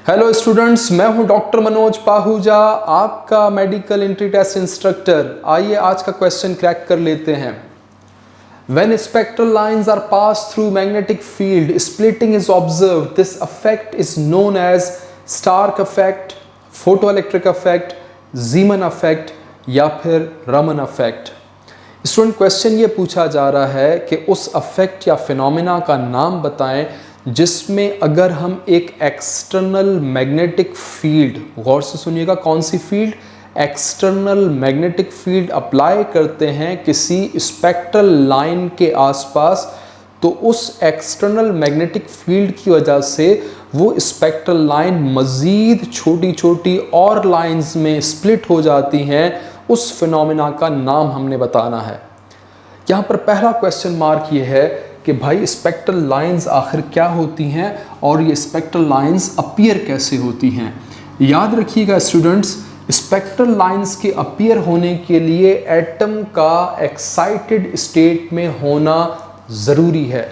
Hello students, मैं हूं doctor Manoj Pahuja, आपका मेडिकल एंट्री टेस्ट इंस्ट्रक्टर। आइए आज का क्वेश्चन क्रैक कर लेते हैं। When spectral lines are passed through magnetic field, splitting is observed. This effect is known as Stark effect, photoelectric effect, Zeeman effect या फिर रमन effect। स्टूडेंट, क्वेश्चन ये पूछा जा रहा है कि उस अफेक्ट या फिनोमिना का नाम बताएं जिसमें अगर हम एक एक्सटर्नल मैग्नेटिक फील्ड, गौर से सुनिएगा, कौन सी field? External magnetic field apply करते हैं किसी स्पेक्ट्रल लाइन के आसपास, तो उस एक्सटर्नल मैग्नेटिक फील्ड की वजह से वो स्पेक्ट्रल लाइन मज़ीद छोटी छोटी और लाइंस में स्प्लिट हो जाती हैं। उस फिनोमिना का नाम हमने बताना है। यहाँ पर पहला क्वेश्चन मार्क ये है कि भाई स्पेक्ट्रल लाइंस आखिर क्या होती हैं और ये स्पेक्ट्रल लाइंस अपीयर कैसे होती हैं। याद रखिएगा स्टूडेंट्स, स्पेक्ट्रल लाइंस के अपीयर होने के लिए एटम का एक्साइटेड स्टेट में होना ज़रूरी है।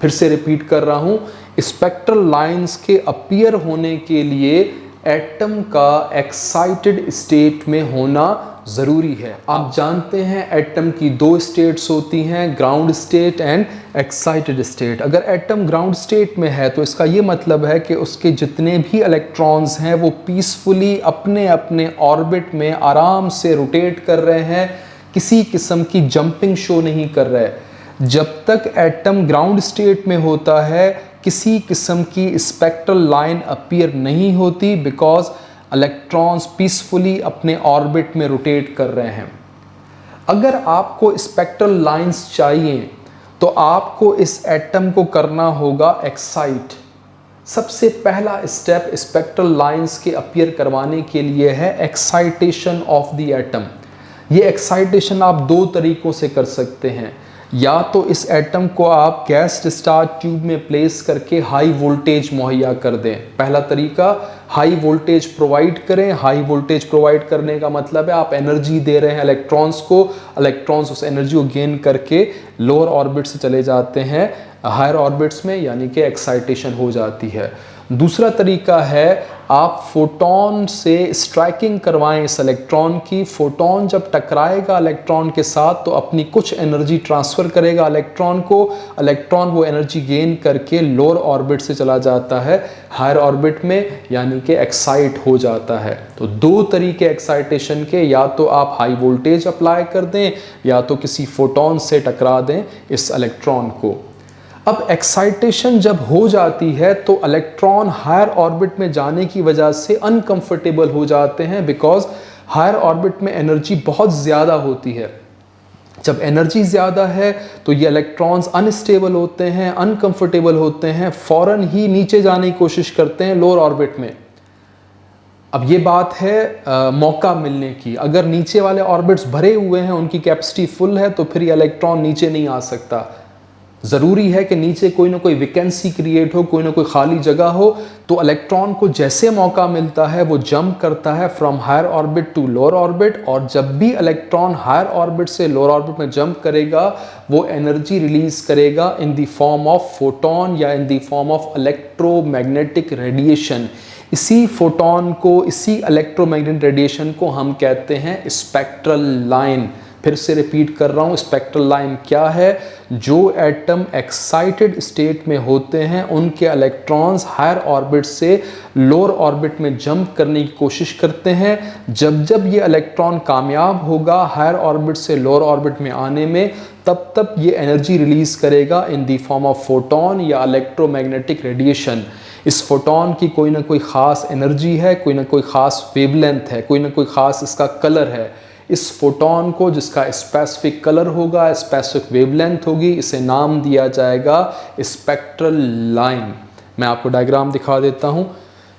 फिर से रिपीट कर रहा हूँ, स्पेक्ट्रल लाइंस के अपीयर होने के लिए एटम का एक्साइटेड स्टेट में होना ज़रूरी है। आप जानते हैं एटम की दो स्टेट्स होती हैं, ground state and excited state. अगर एटम ग्राउंड स्टेट में है तो इसका ये मतलब है कि उसके जितने भी इलेक्ट्रॉन्स हैं वो पीसफुली अपने अपने ऑर्बिट में आराम से रोटेट कर रहे हैं, किसी किस्म की जंपिंग शो नहीं कर रहे। जब तक एटम ग्राउंड स्टेट में होता है किसी किस्म की स्पेक्ट्रल लाइन अपीयर नहीं होती, बिकॉज इलेक्ट्रॉन्स पीसफुली अपने ऑर्बिट में रोटेट कर रहे हैं। अगर आपको स्पेक्ट्रल लाइंस चाहिए तो आपको इस एटम को करना होगा एक्साइट। सबसे पहला स्टेप स्पेक्ट्रल लाइंस के अपीयर करवाने के लिए है एक्साइटेशन ऑफ द एटम। ये एक्साइटेशन आप दो तरीकों से कर सकते हैं। या तो इस एटम को आप गैस डिस्चार्ज ट्यूब में प्लेस करके हाई वोल्टेज मुहैया कर दें। पहला तरीका, हाई वोल्टेज प्रोवाइड करें। हाई वोल्टेज प्रोवाइड करने का मतलब है आप एनर्जी दे रहे हैं इलेक्ट्रॉन्स को, इलेक्ट्रॉन्स उस एनर्जी को गेन करके लोअर ऑर्बिट से चले जाते हैं हायर ऑर्बिट्स में, यानी कि एक्साइटेशन हो जाती है। दूसरा तरीका है आप फोटोन से स्ट्राइकिंग करवाएं इस इलेक्ट्रॉन की। फोटोन जब टकराएगा इलेक्ट्रॉन के साथ तो अपनी कुछ एनर्जी ट्रांसफ़र करेगा इलेक्ट्रॉन को, इलेक्ट्रॉन वो एनर्जी गेन करके लोअर ऑर्बिट से चला जाता है हायर ऑर्बिट में, यानी कि एक्साइट हो जाता है। तो दो तरीके एक्साइटेशन के, या तो आप हाई वोल्टेज अप्लाई कर दें या तो किसी फोटोन से टकरा दें इस इलेक्ट्रॉन को। अब एक्साइटेशन जब हो जाती है तो इलेक्ट्रॉन हायर ऑर्बिट में जाने की वजह से अनकंफर्टेबल हो जाते हैं, बिकॉज हायर ऑर्बिट में एनर्जी बहुत ज़्यादा होती है। जब एनर्जी ज़्यादा है तो ये इलेक्ट्रॉन्स अनस्टेबल होते हैं, अनकंफर्टेबल होते हैं, फ़ौरन ही नीचे जाने की कोशिश करते हैं लोअर ऑर्बिट में। अब ये बात है मौका मिलने की। अगर नीचे वाले ऑर्बिट्स भरे हुए हैं, उनकी कैपेसिटी फुल है, तो फिर ये इलेक्ट्रॉन नीचे नहीं आ सकता। ज़रूरी है कि नीचे कोई ना कोई वैकेंसी क्रिएट हो, कोई ना कोई खाली जगह हो। तो इलेक्ट्रॉन को जैसे मौका मिलता है वो जंप करता है from higher orbit to lower orbit, और जब भी इलेक्ट्रॉन हायर ऑर्बिट से लोअर ऑर्बिट में जंप करेगा वो एनर्जी रिलीज करेगा in the form of photon या in the form of electromagnetic radiation. इसी फोटोन को, इसी इलेक्ट्रोमैग्नेटिक रेडिएशन को हम कहते हैं स्पेक्ट्रल लाइन। फिर से रिपीट कर रहा हूँ, स्पेक्ट्रल लाइन क्या है? जो एटम एक्साइटेड स्टेट में होते हैं उनके इलेक्ट्रॉन्स हायर ऑर्बिट से लोअर ऑर्बिट में जंप करने की कोशिश करते हैं। जब जब ये इलेक्ट्रॉन कामयाब होगा हायर ऑर्बिट से लोअर ऑर्बिट में आने में, तब तब ये एनर्जी रिलीज करेगा in the form of photon या इलेक्ट्रोमैग्नेटिक रेडिएशन। इस फोटोन की कोई ना कोई ख़ास एनर्जी है, कोई ना कोई ख़ास वेवलेंथ है, कोई ना कोई ख़ास इसका कलर है। इस फोटोन को, जिसका स्पेसिफिक कलर होगा, स्पेसिफिक वेवलेंथ होगी, इसे नाम दिया जाएगा स्पेक्ट्रल लाइन। मैं आपको डायग्राम दिखा देता हूँ,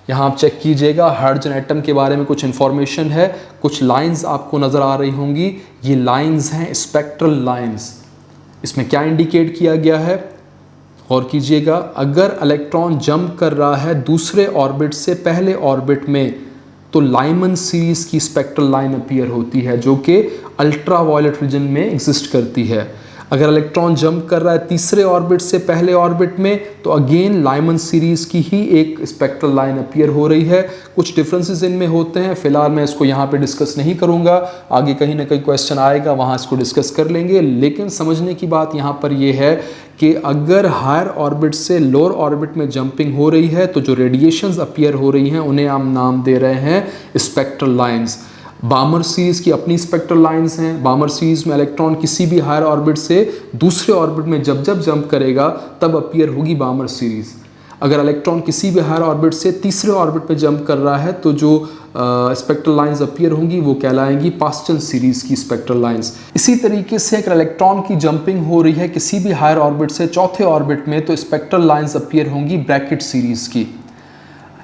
यहाँ आप चेक कीजिएगा। हाइड्रोजन एटम के बारे में कुछ इन्फॉर्मेशन है, कुछ लाइंस आपको नज़र आ रही होंगी। ये लाइंस हैं स्पेक्ट्रल लाइंस। इसमें क्या इंडिकेट किया गया है, गौर कीजिएगा। अगर इलेक्ट्रॉन जंप कर रहा है दूसरे ऑर्बिट से पहले ऑर्बिट में, तो लाइमन सीरीज की स्पेक्ट्रल लाइन अपीयर होती है, जो कि अल्ट्रा वायलेट रीजन में एग्जिस्ट करती है। अगर इलेक्ट्रॉन जंप कर रहा है तीसरे ऑर्बिट से पहले ऑर्बिट में तो अगेन लाइमन सीरीज की ही एक स्पेक्ट्रल लाइन अपीयर हो रही है। कुछ डिफरेंसेस इनमें होते हैं, फिलहाल मैं इसको यहाँ पे डिस्कस नहीं करूँगा, आगे कहीं ना कहीं क्वेश्चन आएगा वहाँ इसको डिस्कस कर लेंगे। लेकिन समझने की बात यहाँ पर यह है कि अगर हायर ऑर्बिट से लोअर ऑर्बिट में जंपिंग हो रही है तो जो रेडिएशंस अपीयर हो रही हैं उन्हें हम नाम दे रहे हैं स्पेक्ट्रल लाइंस। बामर सीरीज की अपनी स्पेक्ट्रल लाइंस हैं। बामर सीरीज में इलेक्ट्रॉन किसी भी हायर ऑर्बिट से दूसरे ऑर्बिट में जब जब जंप करेगा तब अपीयर होगी बामर सीरीज। अगर इलेक्ट्रॉन किसी भी हायर ऑर्बिट से तीसरे ऑर्बिट पे जंप कर रहा है तो जो स्पेक्ट्रल लाइंस अपीयर होंगी वो कहलाएंगी पास्टन सीरीज की स्पेक्ट्रल लाइंस। इसी तरीके से अगर इलेक्ट्रॉन की जंपिंग हो रही है किसी भी हायर ऑर्बिट से चौथे ऑर्बिट में तो स्पेक्ट्रल लाइंस अपीयर होंगी ब्रैकेट सीरीज की।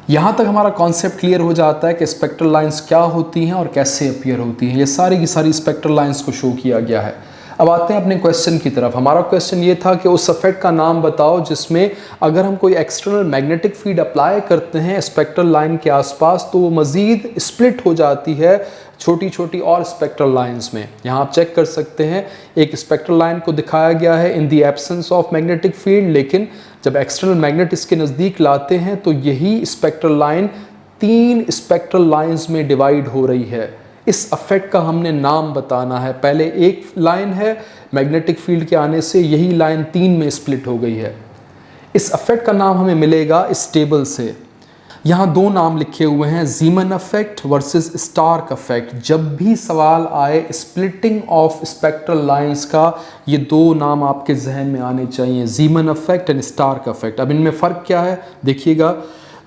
यहाँ तक हमारा कॉन्सेप्ट क्लियर हो जाता है कि स्पेक्ट्रल लाइंस क्या होती हैं और कैसे अपीयर होती हैं। ये सारी की सारी स्पेक्ट्रल लाइंस को शो किया गया है। अब आते हैं अपने क्वेश्चन की तरफ। हमारा क्वेश्चन ये था कि उस इफेक्ट का नाम बताओ जिसमें अगर हम कोई एक्सटर्नल मैग्नेटिक फील्ड अप्लाई करते हैं स्पेक्ट्रल लाइन के आसपास तो वो मज़ीद स्प्लिट हो जाती है छोटी छोटी और स्पेक्ट्रल लाइंस में। यहाँ आप चेक कर सकते हैं एक स्पेक्ट्रल लाइन को दिखाया गया है in the absence of magnetic field, लेकिन जब एक्सटर्नल मैग्नेट इसके नज़दीक लाते हैं तो यही स्पेक्ट्रल लाइन 3 स्पेक्ट्रल लाइंस में डिवाइड हो रही है। इस अफेक्ट का हमने नाम बताना है। पहले एक लाइन है, मैग्नेटिक फील्ड के आने से यही लाइन 3 में स्प्लिट हो गई है। इस अफेक्ट का नाम हमें मिलेगा इस टेबल से। यहाँ 2 नाम लिखे हुए हैं, Zeeman effect versus Stark effect. जब भी सवाल आए स्प्लिटिंग ऑफ स्पेक्ट्रल लाइंस का ये 2 नाम आपके जहन में आने चाहिए, Zeeman effect and Stark effect. अब इनमें फ़र्क क्या है देखिएगा।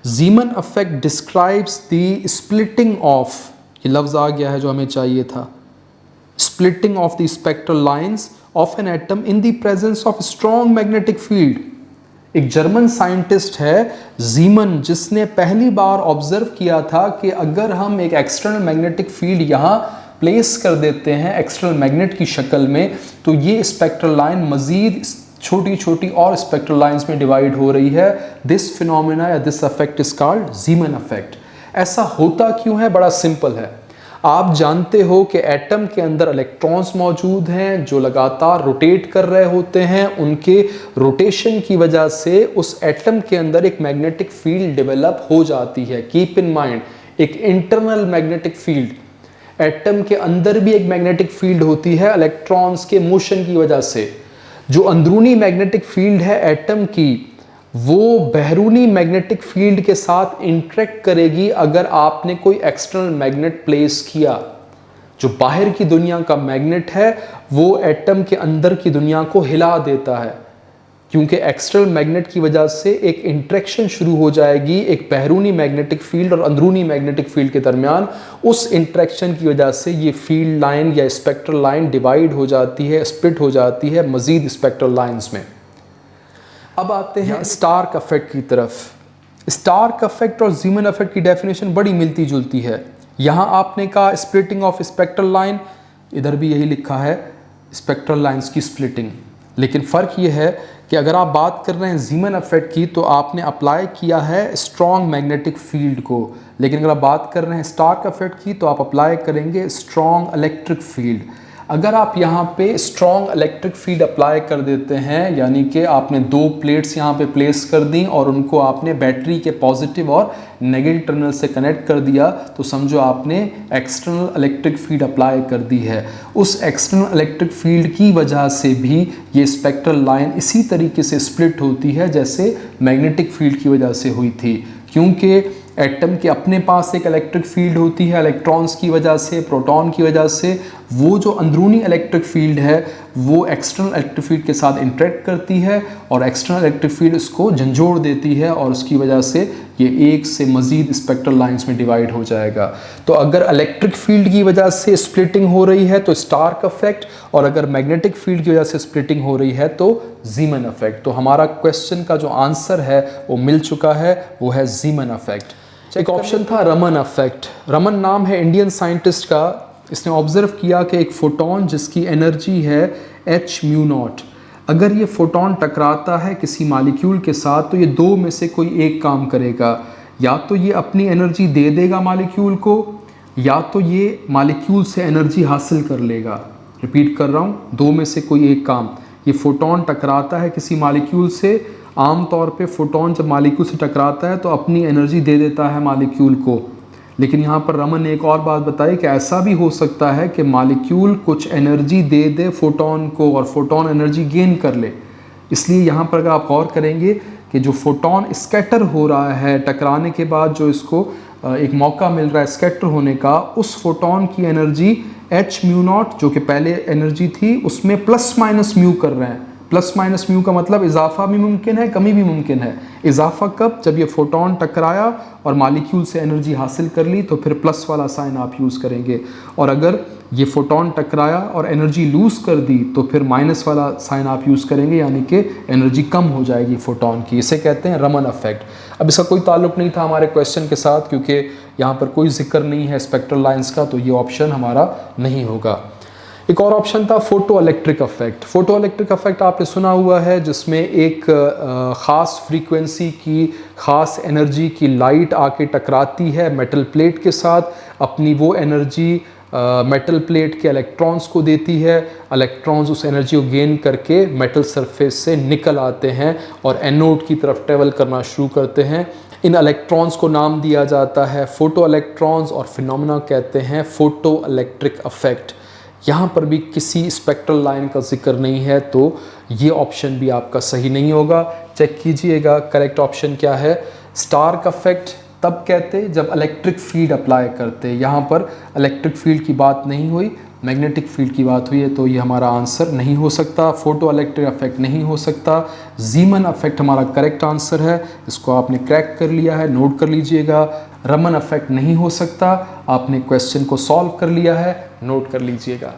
Zeeman effect describes the splitting of, ये लफ्ज़ आ गया है जो हमें चाहिए था, splitting of the spectral lines of an atom in the presence of strong magnetic field. एक जर्मन साइंटिस्ट है जीमन जिसने पहली बार ऑब्जर्व किया था कि अगर हम एक एक्सटर्नल मैग्नेटिक फील्ड यहाँ प्लेस कर देते हैं एक्सटर्नल मैग्नेट की शक्ल में तो ये स्पेक्ट्रल लाइन मज़ीद छोटी छोटी और स्पेक्ट्रल लाइंस में डिवाइड हो रही है। दिस फिनोमेना या this affect is called जीमन affect. ऐसा होता क्यों है? बड़ा सिंपल है। आप जानते हो कि एटम के अंदर इलेक्ट्रॉन्स मौजूद हैं जो लगातार रोटेट कर रहे होते हैं। उनके रोटेशन की वजह से उस एटम के अंदर एक मैग्नेटिक फील्ड डेवलप हो जाती है। कीप इन माइंड, एक इंटरनल मैग्नेटिक फील्ड। एटम के अंदर भी एक मैग्नेटिक फील्ड होती है इलेक्ट्रॉन्स के मोशन की वजह से। जो अंदरूनी मैग्नेटिक फील्ड है एटम की वो बैरूनी मैग्नेटिक फील्ड के साथ इंटरेक्ट करेगी अगर आपने कोई एक्सटर्नल मैग्नेट प्लेस किया। जो बाहर की दुनिया का मैग्नेट है वो एटम के अंदर की दुनिया को हिला देता है, क्योंकि एक्सटर्नल मैग्नेट की वजह से एक इंटरेक्शन शुरू हो जाएगी एक बैरूनी मैग्नेटिक फील्ड और अंदरूनी मैग्नेटिक फील्ड के दरमियान। उस इंटरेक्शन की वजह से ये फील्ड लाइन या स्पेक्ट्रल लाइन डिवाइड हो जाती है, स्प्लिट हो जाती है मज़ीद स्पेक्ट्रल लाइंस में। अब आते हैं स्टार्क अफेक्ट की तरफ। स्टार्क अफेक्ट और जीमन अफेक्ट की डेफिनेशन बड़ी मिलती जुलती है। यहाँ आपने कहा स्प्लिटिंग ऑफ स्पेक्ट्रल लाइन, इधर भी यही लिखा है स्पेक्ट्रल लाइंस की स्प्लिटिंग। लेकिन फ़र्क ये है कि अगर आप बात कर रहे हैं जीमन अफेक्ट की तो आपने अप्लाई किया है स्ट्रॉन्ग मैग्नेटिक फील्ड को, लेकिन अगर आप बात कर रहे हैं स्टार्क अफेक्ट की तो आप अप्लाई करेंगे स्ट्रॉन्ग इलेक्ट्रिक फील्ड। अगर आप यहाँ पे स्ट्रॉन्ग इलेक्ट्रिक फील्ड अप्लाई कर देते हैं, यानी कि आपने 2 प्लेट्स यहाँ पे प्लेस कर दी और उनको आपने बैटरी के पॉजिटिव और नेगेटिव टर्मिनल से कनेक्ट कर दिया, तो समझो आपने एक्सटर्नल इलेक्ट्रिक फील्ड अप्लाई कर दी है। उस एक्सटर्नल इलेक्ट्रिक फील्ड की वजह से भी ये स्पेक्ट्रल लाइन इसी तरीके से स्प्लिट होती है जैसे मैग्नेटिक फील्ड की वजह से हुई थी, क्योंकि एटम के अपने पास एक इलेक्ट्रिक फील्ड होती है इलेक्ट्रॉन्स की वजह से, प्रोटॉन की वजह से। वो जो अंदरूनी इलेक्ट्रिक फील्ड है वो एक्सटर्नल इलेक्ट्रिक फील्ड के साथ इंटरेक्ट करती है और एक्सटर्नल इलेक्ट्रिक फील्ड इसको झंझोड़ देती है और उसकी वजह से ये एक से मज़ीद स्पेक्ट्रल लाइंस में डिवाइड हो जाएगा। तो अगर इलेक्ट्रिक फील्ड की वजह से स्प्लिटिंग हो रही है तो स्टार्क अफेक्ट, और अगर मैग्नेटिक फील्ड की वजह से स्प्लिटिंग हो रही है तो जीमन अफेक्ट। तो हमारा क्वेश्चन का जो आंसर है वो मिल चुका है, वो है जीमन अफेक्ट। एक ऑप्शन था रमन अफेक्ट। रमन नाम है इंडियन साइंटिस्ट का। इसने ऑब्जर्व किया कि एक फोटोन जिसकी एनर्जी है h/μ0, अगर ये फोटोन टकराता है किसी मॉलिक्यूल के साथ तो ये 2 में से कोई एक काम करेगा। या तो ये अपनी एनर्जी दे देगा मॉलिक्यूल को, या तो ये मॉलिक्यूल से एनर्जी हासिल कर लेगा। रिपीट कर रहा हूँ, 2 में से कोई एक काम। ये फोटोन टकराता है किसी मॉलिक्यूल से, आमतौर पे फोटोन जब मॉलिक्यूल से टकराता है तो अपनी एनर्जी दे देता है मॉलिक्यूल को। लेकिन यहाँ पर रमन ने एक और बात बताई कि ऐसा भी हो सकता है कि मॉलिक्यूल कुछ एनर्जी दे दे फोटोन को और फोटोन एनर्जी गेन कर ले। इसलिए यहाँ पर अगर आप गौर करेंगे कि जो फोटोन स्कैटर हो रहा है टकराने के बाद, जो इसको एक मौका मिल रहा है स्कैटर होने का, उस फोटोन की एनर्जी h/μ0 जो कि पहले एनर्जी थी उसमें प्लस माइनस म्यू कर रहे हैं। प्लस माइनस म्यू का मतलब इजाफा भी मुमकिन है, कमी भी मुमकिन है। इजाफा कब? जब ये फोटोन टकराया और मॉलिक्यूल से एनर्जी हासिल कर ली तो फिर प्लस वाला साइन आप यूज़ करेंगे, और अगर ये फोटोन टकराया और एनर्जी लूज़ कर दी तो फिर माइनस वाला साइन आप यूज़ करेंगे, यानी कि एनर्जी कम हो जाएगी फोटोन की। इसे कहते हैं रमन इफेक्ट। अब इसका कोई ताल्लुक नहीं था हमारे क्वेश्चन के साथ, क्योंकि यहाँ पर कोई जिक्र नहीं है स्पेक्ट्रल लाइंस का, तो ये ऑप्शन हमारा नहीं होगा। एक और ऑप्शन था photo electric effect. Photo electric effect आपने सुना हुआ है, जिसमें एक ख़ास फ्रीक्वेंसी की ख़ास एनर्जी की लाइट आके टकराती है मेटल प्लेट के साथ, अपनी वो एनर्जी मेटल प्लेट के इलेक्ट्रॉन्स को देती है। इलेक्ट्रॉन्स उस एनर्जी को गेन करके मेटल सरफेस से निकल आते हैं और एनोड की तरफ ट्रेवल करना शुरू करते हैं। इन इलेक्ट्रॉन्स को नाम दिया जाता है फोटो इलेक्ट्रॉन्स और फिनोमेना कहते हैं फोटो इलेक्ट्रिक इफेक्ट। यहाँ पर भी किसी स्पेक्ट्रल लाइन का जिक्र नहीं है, तो ये ऑप्शन भी आपका सही नहीं होगा। चेक कीजिएगा करेक्ट ऑप्शन क्या है। स्टार्क इफेक्ट तब कहते जब इलेक्ट्रिक फील्ड अप्लाई करते, यहाँ पर इलेक्ट्रिक फील्ड की बात नहीं हुई, मैग्नेटिक फील्ड की बात हुई है, तो ये हमारा आंसर नहीं हो सकता। फोटो इलेक्ट्रिक इफेक्ट नहीं हो सकता। जीमन इफेक्ट हमारा करेक्ट आंसर है, इसको आपने क्रैक कर लिया है, नोट कर लीजिएगा। रमन इफेक्ट नहीं हो सकता, आपने क्वेश्चन को सॉल्व कर लिया है, नोट कर लीजिएगा।